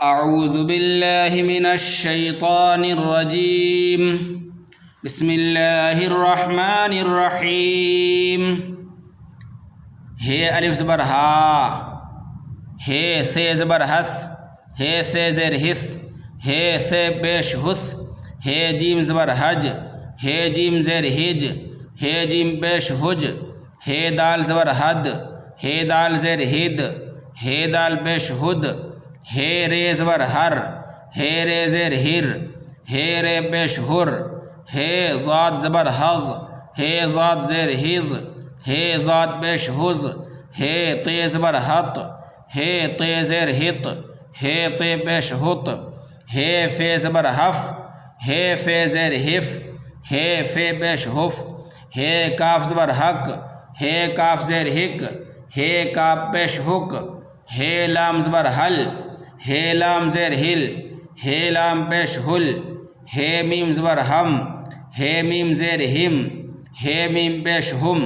اعوذ باللہ من الشیطان الرجیم بسم اللہ الرحمن الرحیم ہے الف زبر ہا، ہے سے زبر ہس، ہے سے زیر ہس، ہے سے پیش ہس، ہے جیم زبر حج، ہے جیم زیر ہج، ہے جیم پیش حج، ہے دال زبر حد، ہے دال زیر ہد، ہے دال پیش ہد، ہے رے زبر ہر، ہے رے زیر ہر، ہے رے پیش ہر، ہے ضاد زبر حض، ہے ضاد زیر حز، ہے ضاد پیش حز، ہے تے زبر حط، ہے تے زیر حط، ہے تے پیش حط، ہے فے زبر حف، ہے فے زیر حف، ہے فے پیش حف، ہے کاف زبر حق، ہے کاف زیر حق، ہے کاف پیش حق، ہے لام زبر حل، ہے لام زیر ہل، ہے لام پیش ہل، ہے میم زبر ہم، ہے میم زیر ہم، ہے میم پیش ہم،